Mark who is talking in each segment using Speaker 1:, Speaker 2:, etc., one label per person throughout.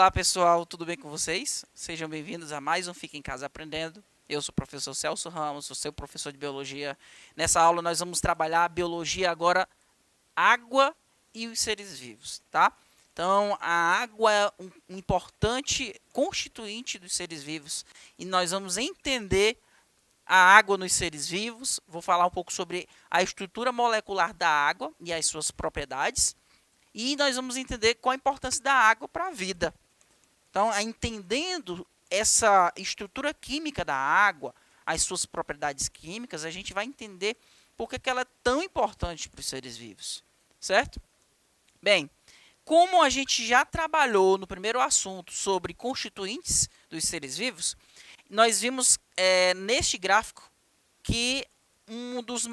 Speaker 1: Olá pessoal, tudo bem com vocês? Sejam bem-vindos a mais um Fica em Casa Aprendendo. Eu sou o professor Celso Ramos, sou seu professor de Biologia. Nessa aula nós vamos trabalhar a Biologia agora, água e os seres vivos, tá? Então, a água é um importante constituinte dos seres vivos e nós vamos entender a água nos seres vivos. Vou falar um pouco sobre a estrutura molecular da água e as suas propriedades. E nós vamos entender qual a importância da água para a vida. Então, entendendo essa estrutura química da água, as suas propriedades químicas, a gente vai entender por que ela é tão importante para os seres vivos, certo? Bem, como a gente já trabalhou no primeiro assunto sobre constituintes dos seres vivos, nós vimos neste gráfico que um dos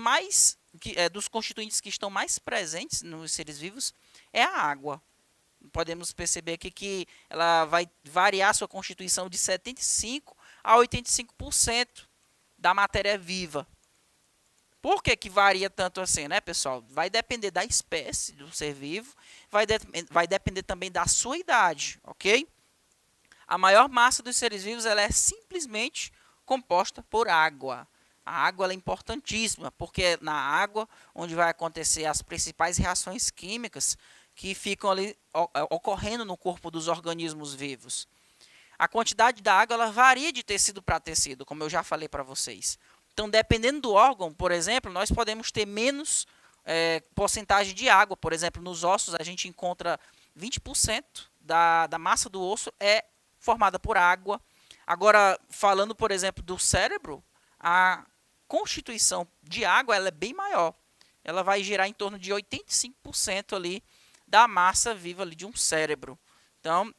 Speaker 1: constituintes que estão mais presentes nos seres vivos é a água. Podemos perceber aqui que ela vai variar sua constituição de 75% a 85% da matéria viva. Por que varia tanto assim, né, pessoal? Vai depender da espécie do ser vivo, vai depender também da sua idade, ok? A maior massa dos seres vivos ela é simplesmente composta por água. A água ela é importantíssima, porque é na água onde vai acontecer as principais reações químicas que ficam ali ocorrendo no corpo dos organismos vivos. A quantidade da água ela varia de tecido para tecido, como eu já falei para vocês. Então, dependendo do órgão, por exemplo, nós podemos ter menos porcentagem de água. Por exemplo, nos ossos a gente encontra 20% da massa do osso é formada por água. Agora, falando, por exemplo, do cérebro, a constituição de água ela é bem maior. Ela vai girar em torno de 85% ali da massa viva ali de um cérebro. Então,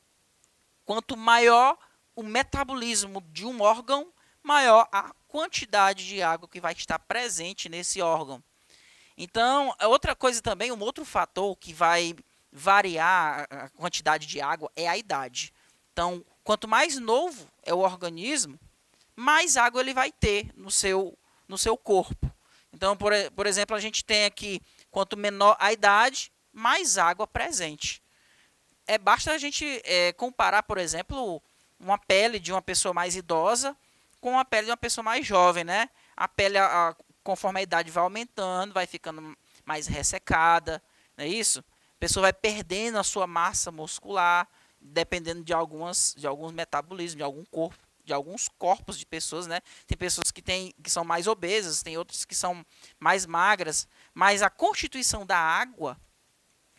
Speaker 1: quanto maior o metabolismo de um órgão, maior a quantidade de água que vai estar presente nesse órgão. Então, outra coisa também, um outro fator que vai variar a quantidade de água é a idade. Então, quanto mais novo é o organismo, mais água ele vai ter no seu corpo. Então, por exemplo, a gente tem aqui, quanto menor a idade, mais água presente. Basta a gente comparar, por exemplo, uma pele de uma pessoa mais idosa com a pele de uma pessoa mais jovem, né? A pele, conforme a idade vai aumentando, vai ficando mais ressecada, não é isso? A pessoa vai perdendo a sua massa muscular, dependendo de alguns metabolismos, de alguns corpos de pessoas, né? Tem pessoas que são mais obesas, tem outras que são mais magras, mas a constituição da água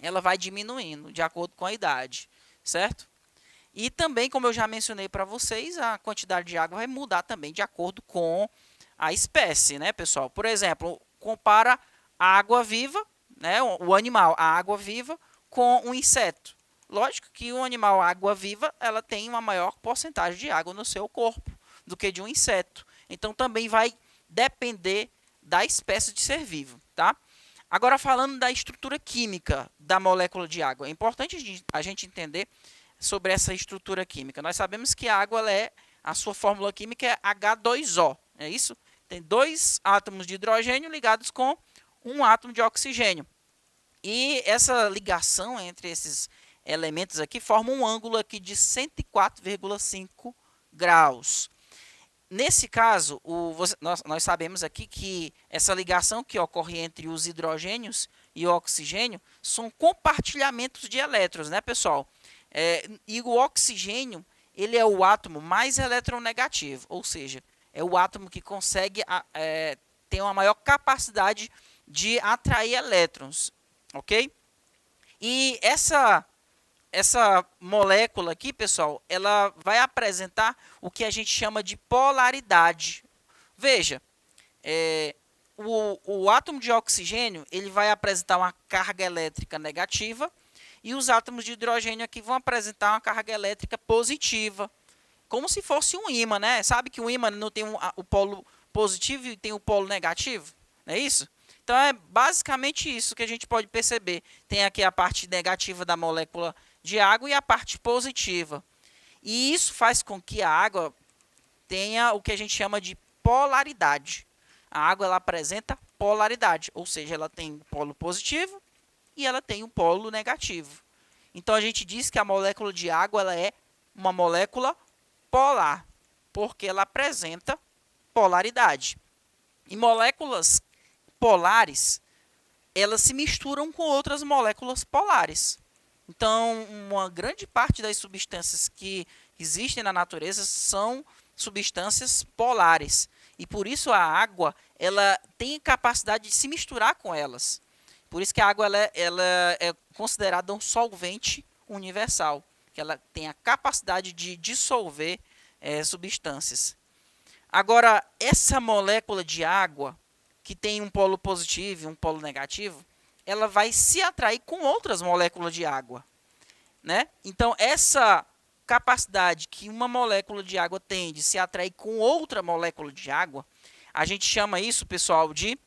Speaker 1: ela vai diminuindo de acordo com a idade, certo? E também, como eu já mencionei para vocês, a quantidade de água vai mudar também de acordo com a espécie, né, pessoal? Por exemplo, compara a água viva, né, o animal, a água viva, com um inseto. Lógico que o animal água-viva ela tem uma maior porcentagem de água no seu corpo do que de um inseto. Então, também vai depender da espécie de ser vivo, tá? Agora, falando da estrutura química da molécula de água, é importante a gente entender sobre essa estrutura química. Nós sabemos que a água a sua fórmula química é H2O, é isso? Tem dois átomos de hidrogênio ligados com um átomo de oxigênio. E essa ligação entre esses elementos aqui forma um ângulo aqui de 104,5 graus. Nesse caso, nós sabemos aqui que essa ligação que ocorre entre os hidrogênios e o oxigênio são compartilhamentos de elétrons, né, pessoal? E o oxigênio ele é o átomo mais eletronegativo, ou seja, é o átomo que consegue ter uma maior capacidade de atrair elétrons, ok? E essa molécula aqui, pessoal, ela vai apresentar o que a gente chama de polaridade. Veja, o átomo de oxigênio ele vai apresentar uma carga elétrica negativa e os átomos de hidrogênio aqui vão apresentar uma carga elétrica positiva, como se fosse um ímã, né? Sabe que o ímã não tem o polo positivo e tem o polo negativo? Não é isso? Então, é basicamente isso que a gente pode perceber. Tem aqui a parte negativa da molécula de água e a parte positiva. E isso faz com que a água tenha o que a gente chama de polaridade. A água ela apresenta polaridade, ou seja, ela tem o polo positivo e ela tem o polo negativo. Então, a gente diz que a molécula de água ela é uma molécula polar, porque ela apresenta polaridade. E moléculas polares, elas se misturam com outras moléculas polares. Então, uma grande parte das substâncias que existem na natureza são substâncias polares. E por isso a água, ela tem capacidade de se misturar com elas. Por isso que a água ela é considerada um solvente universal, que ela tem a capacidade de dissolver substâncias. Agora, essa molécula de água, que tem um polo positivo e um polo negativo, ela vai se atrair com outras moléculas de água, né? Então, essa capacidade que uma molécula de água tem de se atrair com outra molécula de água, a gente chama isso, pessoal, de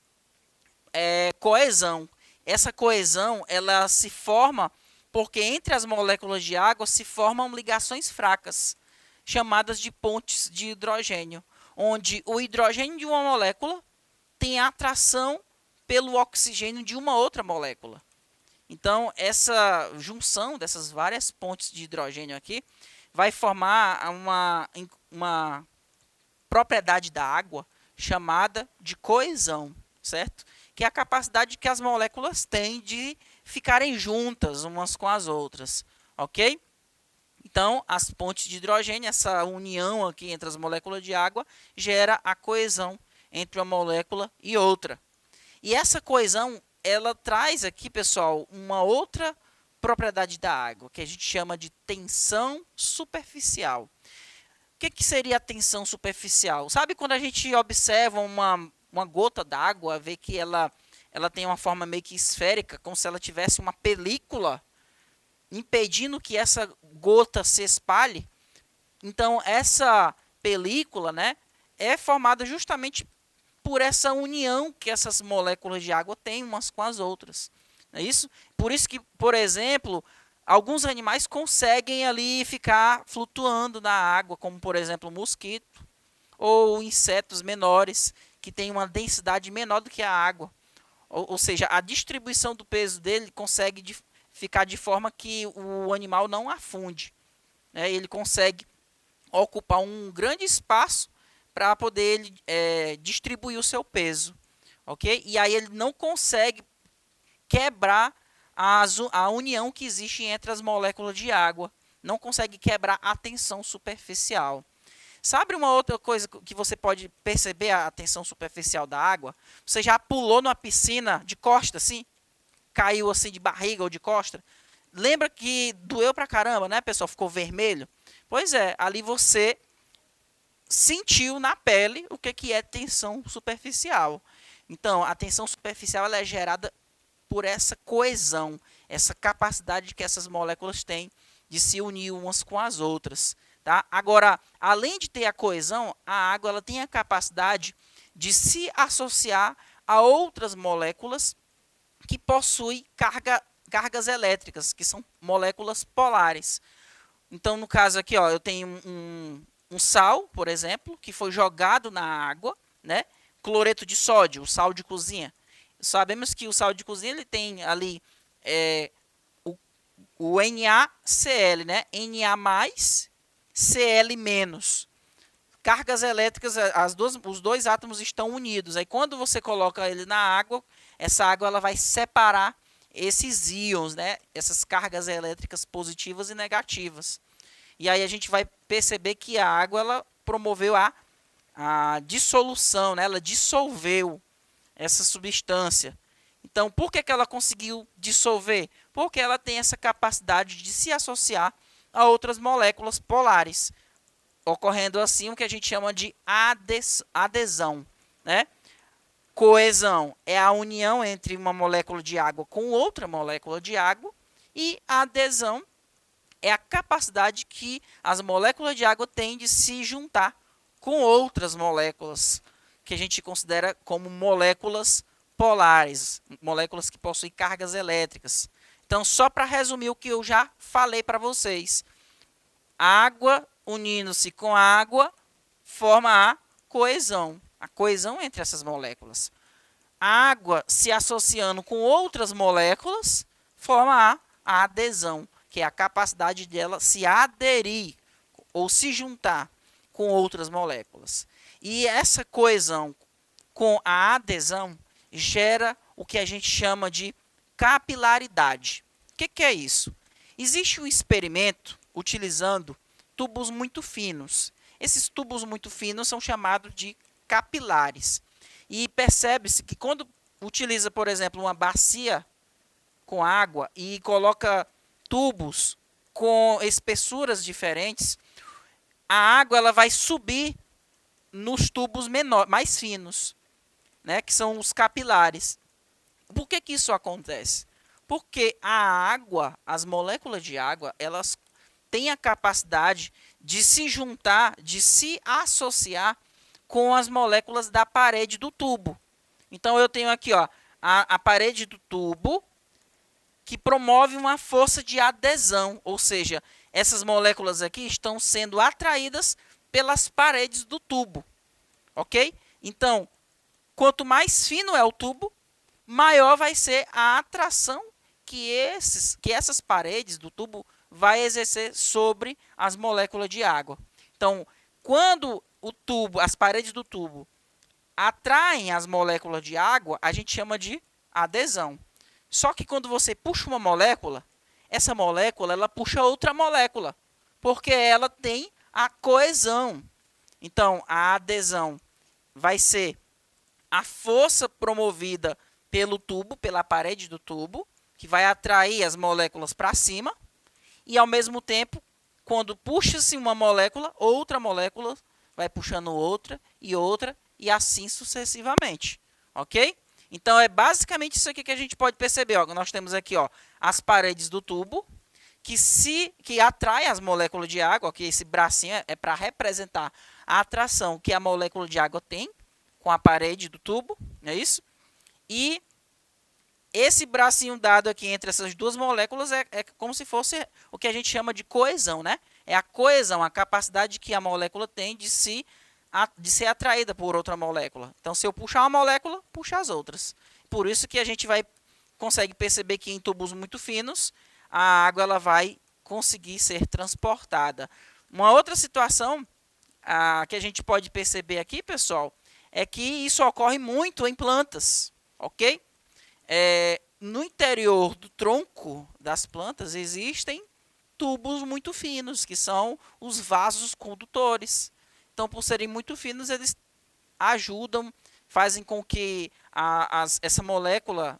Speaker 1: coesão. Essa coesão, ela se forma porque entre as moléculas de água se formam ligações fracas, chamadas de pontes de hidrogênio, onde o hidrogênio de uma molécula tem atração pelo oxigênio de uma outra molécula. Então, essa junção dessas várias pontes de hidrogênio aqui vai formar uma propriedade da água chamada de coesão, certo? Que é a capacidade que as moléculas têm de ficarem juntas umas com as outras, ok? Então, as pontes de hidrogênio, essa união aqui entre as moléculas de água, gera a coesão entre uma molécula e outra. E essa coesão, ela traz aqui, pessoal, uma outra propriedade da água, que a gente chama de tensão superficial. O que seria a tensão superficial? Sabe quando a gente observa uma gota d'água, vê que ela tem uma forma meio que esférica, como se ela tivesse uma película impedindo que essa gota se espalhe? Então, essa película, né, é formada justamente por essa união que essas moléculas de água têm umas com as outras. Não é isso? Por isso que, por exemplo, alguns animais conseguem ali ficar flutuando na água, como por exemplo o mosquito, ou insetos menores, que têm uma densidade menor do que a água. Ou seja, a distribuição do peso dele consegue ficar de forma que o animal não afunde, né? Ele consegue ocupar um grande espaço para poder distribuir o seu peso, ok? E aí ele não consegue quebrar a união que existe entre as moléculas de água, não consegue quebrar a tensão superficial. Sabe uma outra coisa que você pode perceber a tensão superficial da água? Você já pulou numa piscina de costa, assim? Caiu assim de barriga ou de costa? Lembra que doeu pra caramba, né, pessoal? Ficou vermelho? Pois é, ali você sentiu na pele o que é tensão superficial. Então, a tensão superficial ela é gerada por essa coesão, essa capacidade que essas moléculas têm de se unir umas com as outras. Tá? Agora, além de ter a coesão, a água ela tem a capacidade de se associar a outras moléculas que possuem cargas elétricas, que são moléculas polares. Então, no caso aqui, ó, eu tenho um sal, por exemplo, que foi jogado na água, né? Cloreto de sódio, o sal de cozinha. Sabemos que o sal de cozinha ele tem ali o NaCl, né? Na+, Cl-. Cargas elétricas, os dois átomos estão unidos. Aí quando você coloca ele na água, essa água ela vai separar esses íons, né? Essas cargas elétricas positivas e negativas. E aí a gente vai perceber que a água ela promoveu a dissolução, né? Ela dissolveu essa substância. Então, por que ela conseguiu dissolver? Porque ela tem essa capacidade de se associar a outras moléculas polares, ocorrendo assim o que a gente chama de adesão, né? Coesão é a união entre uma molécula de água com outra molécula de água, e a adesão é a capacidade que as moléculas de água têm de se juntar com outras moléculas, que a gente considera como moléculas polares, moléculas que possuem cargas elétricas. Então, só para resumir o que eu já falei para vocês, água unindo-se com água forma a coesão entre essas moléculas. A água se associando com outras moléculas forma a adesão, que é a capacidade dela se aderir ou se juntar com outras moléculas. E essa coesão com a adesão gera o que a gente chama de capilaridade. O que é isso? Existe um experimento utilizando tubos muito finos. Esses tubos muito finos são chamados de capilares. E percebe-se que quando utiliza, por exemplo, uma bacia com água e coloca tubos com espessuras diferentes, a água ela vai subir nos tubos mais finos, né, que são os capilares. Por que isso acontece? Porque a água, as moléculas de água, elas têm a capacidade de se juntar, de se associar com as moléculas da parede do tubo. Então, eu tenho aqui ó, a parede do tubo que promove uma força de adesão, ou seja, essas moléculas aqui estão sendo atraídas pelas paredes do tubo, ok? Então, quanto mais fino é o tubo, maior vai ser a atração que essas paredes do tubo vai exercer sobre as moléculas de água. Então, quando o tubo, as paredes do tubo atraem as moléculas de água, a gente chama de adesão. Só que quando você puxa uma molécula, essa molécula ela puxa outra molécula, porque ela tem a coesão. Então, a adesão vai ser a força promovida pelo tubo, pela parede do tubo, que vai atrair as moléculas para cima, e ao mesmo tempo, quando puxa-se uma molécula, outra molécula vai puxando outra, e assim sucessivamente, ok? Então, é basicamente isso aqui que a gente pode perceber. Ó. Nós temos aqui ó, as paredes do tubo, que atrai as moléculas de água, que esse bracinho é para representar a atração que a molécula de água tem com a parede do tubo, não é isso? E esse bracinho dado aqui entre essas duas moléculas é como se fosse o que a gente chama de coesão, né? É a coesão, a capacidade que a molécula tem de ser atraída por outra molécula. Então, se eu puxar uma molécula, puxa as outras. Por isso que a gente consegue perceber que em tubos muito finos, a água ela vai conseguir ser transportada. Uma outra situação que a gente pode perceber aqui, pessoal, é que isso ocorre muito em plantas, ok? No interior do tronco das plantas existem tubos muito finos, que são os vasos condutores. Então, por serem muito finos, eles ajudam, fazem com que essa molécula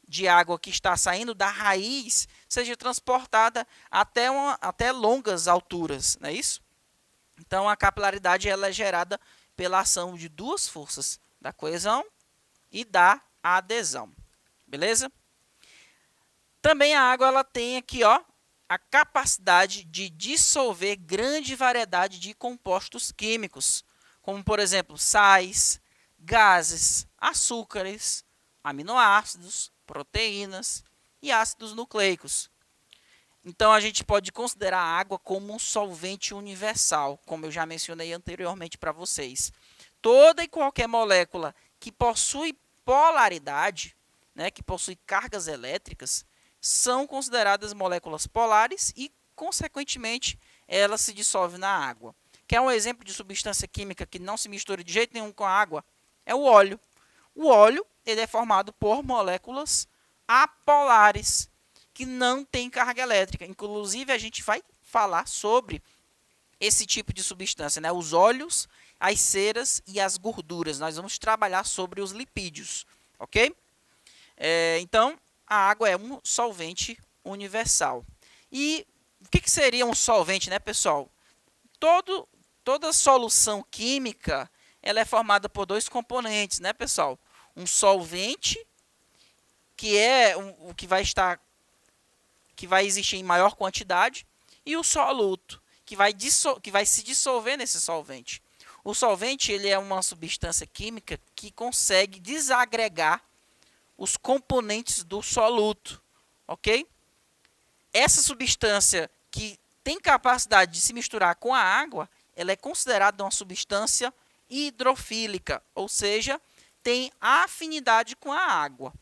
Speaker 1: de água que está saindo da raiz seja transportada até longas alturas, não é isso? Então, a capilaridade ela é gerada pela ação de duas forças, da coesão e da adesão. Beleza? Também a água ela tem aqui ó, a capacidade de dissolver grande variedade de compostos químicos, como, por exemplo, sais, gases, açúcares, aminoácidos, proteínas e ácidos nucleicos. Então, a gente pode considerar a água como um solvente universal, como eu já mencionei anteriormente para vocês. Toda e qualquer molécula que possui polaridade, né, que possui cargas elétricas, são consideradas moléculas polares e, consequentemente, ela se dissolve na água. Quer um exemplo de substância química que não se mistura de jeito nenhum com a água? É o óleo. O óleo ele é formado por moléculas apolares, que não têm carga elétrica. Inclusive, a gente vai falar sobre esse tipo de substância, né? Os óleos, as ceras e as gorduras. Nós vamos trabalhar sobre os lipídios, ok? Então, a água é um solvente universal. E o que seria um solvente, né, pessoal? Toda solução química ela é formada por dois componentes, né, pessoal? Um solvente, que é o que vai existir em maior quantidade, e o soluto, que vai se dissolver nesse solvente. O solvente ele é uma substância química que consegue desagregar os componentes do soluto, ok? Essa substância que tem capacidade de se misturar com a água, ela é considerada uma substância hidrofílica, ou seja, tem afinidade com a água,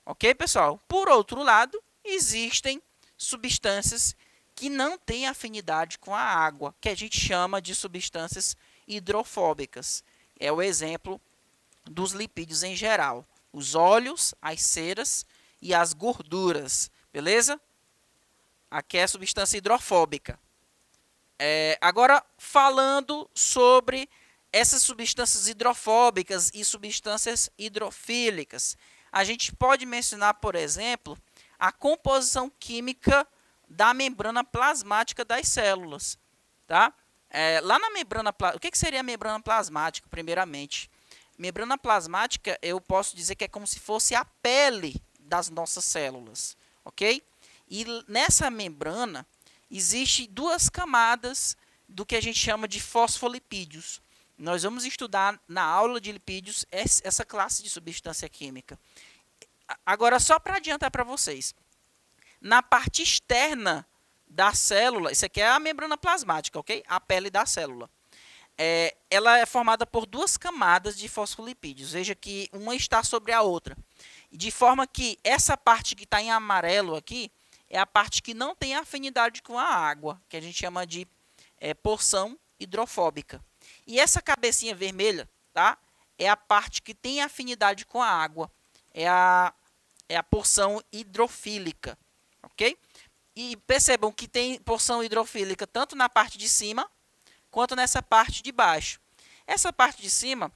Speaker 1: ok, pessoal? Por outro lado, existem substâncias que não têm afinidade com a água, que a gente chama de substâncias hidrofóbicas. É o exemplo dos lipídios em geral. Os óleos, as ceras e as gorduras. Beleza? Aqui é a substância hidrofóbica. Agora, falando sobre essas substâncias hidrofóbicas e substâncias hidrofílicas, a gente pode mencionar, por exemplo, a composição química da membrana plasmática das células. Tá? Lá na membrana o que seria a membrana plasmática, primeiramente? Membrana plasmática, eu posso dizer que é como se fosse a pele das nossas células. Ok? E nessa membrana, existem duas camadas do que a gente chama de fosfolipídios. Nós vamos estudar na aula de lipídios essa classe de substância química. Agora, só para adiantar para vocês, na parte externa da célula, isso aqui é a membrana plasmática, ok? A pele da célula. Ela é formada por duas camadas de fosfolipídios. Veja que uma está sobre a outra. De forma que essa parte que está em amarelo aqui é a parte que não tem afinidade com a água, que a gente chama de porção hidrofóbica. E essa cabecinha vermelha, tá? É a parte que tem afinidade com a água. É a porção hidrofílica, ok? E percebam que tem porção hidrofílica tanto na parte de cima quanto nessa parte de baixo. Essa parte de cima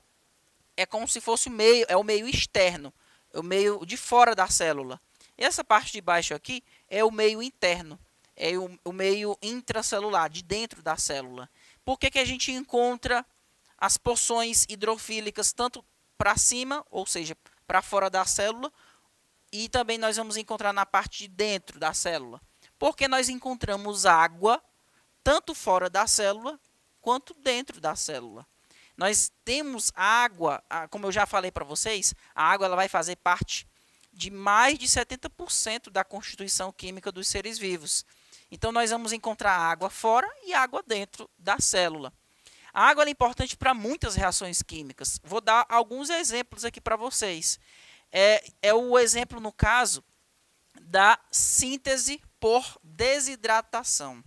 Speaker 1: é como se fosse o meio externo, o meio de fora da célula. E essa parte de baixo aqui é o meio interno, é o meio intracelular, de dentro da célula. Por que a gente encontra as porções hidrofílicas tanto para cima, ou seja, para fora da célula, e também nós vamos encontrar na parte de dentro da célula? Porque nós encontramos água tanto fora da célula quanto dentro da célula. Nós temos água, como eu já falei para vocês, a água ela vai fazer parte de mais de 70% da constituição química dos seres vivos. Então, nós vamos encontrar água fora e água dentro da célula. A água é importante para muitas reações químicas. Vou dar alguns exemplos aqui para vocês. É o exemplo, no caso, da síntese por desidratação.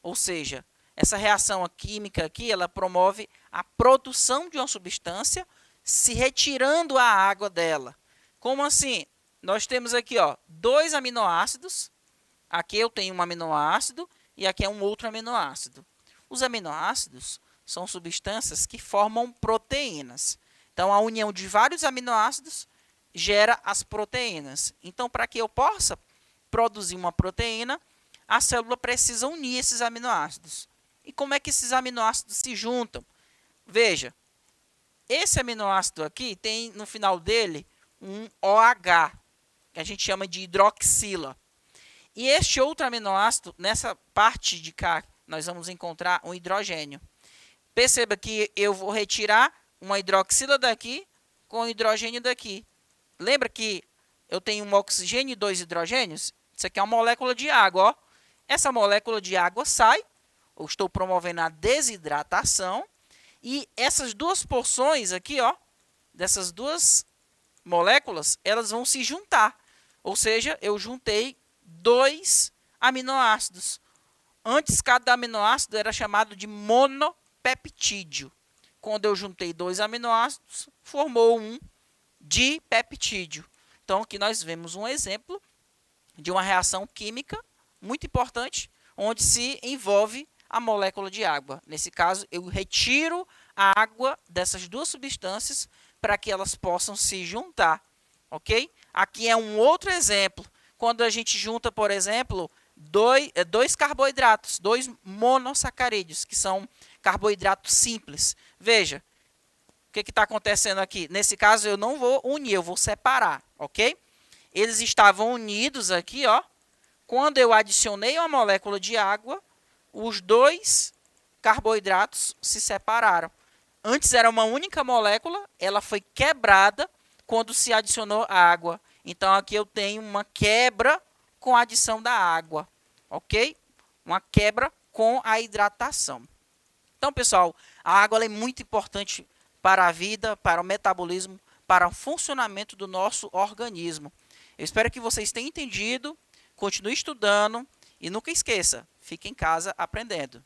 Speaker 1: Ou seja, essa reação química aqui, ela promove a produção de uma substância se retirando a água dela. Como assim? Nós temos aqui, ó, dois aminoácidos. Aqui eu tenho um aminoácido e aqui é um outro aminoácido. Os aminoácidos são substâncias que formam proteínas. Então, a união de vários aminoácidos gera as proteínas. Então, para que eu possa produzir uma proteína, a célula precisa unir esses aminoácidos. E como é que esses aminoácidos se juntam? Veja, esse aminoácido aqui tem no final dele um OH, que a gente chama de hidroxila. E este outro aminoácido, nessa parte de cá, nós vamos encontrar um hidrogênio. Perceba que eu vou retirar uma hidroxila daqui com o hidrogênio daqui. Lembra que eu tenho um oxigênio e dois hidrogênios? Isso aqui é uma molécula de água, ó. Essa molécula de água sai, eu estou promovendo a desidratação, e essas duas porções aqui, ó, dessas duas moléculas, elas vão se juntar. Ou seja, eu juntei dois aminoácidos. Antes, cada aminoácido era chamado de monopeptídeo. Quando eu juntei dois aminoácidos, formou um dipeptídeo. Então, aqui nós vemos um exemplo de uma reação química muito importante, onde se envolve a molécula de água. Nesse caso, eu retiro a água dessas duas substâncias para que elas possam se juntar, ok? Aqui é um outro exemplo, quando a gente junta, por exemplo, dois carboidratos, dois monossacarídeos, que são carboidratos simples. Veja, o que está acontecendo aqui? Nesse caso, eu não vou unir, eu vou separar, ok? Eles estavam unidos aqui, ó. Quando eu adicionei uma molécula de água, os dois carboidratos se separaram. Antes era uma única molécula, ela foi quebrada quando se adicionou água. Então, aqui eu tenho uma quebra com a adição da água, ok? Uma quebra com a hidratação. Então, pessoal, a água é muito importante para a vida, para o metabolismo, para o funcionamento do nosso organismo. Eu espero que vocês tenham entendido, continue estudando e nunca esqueça, fica em casa aprendendo.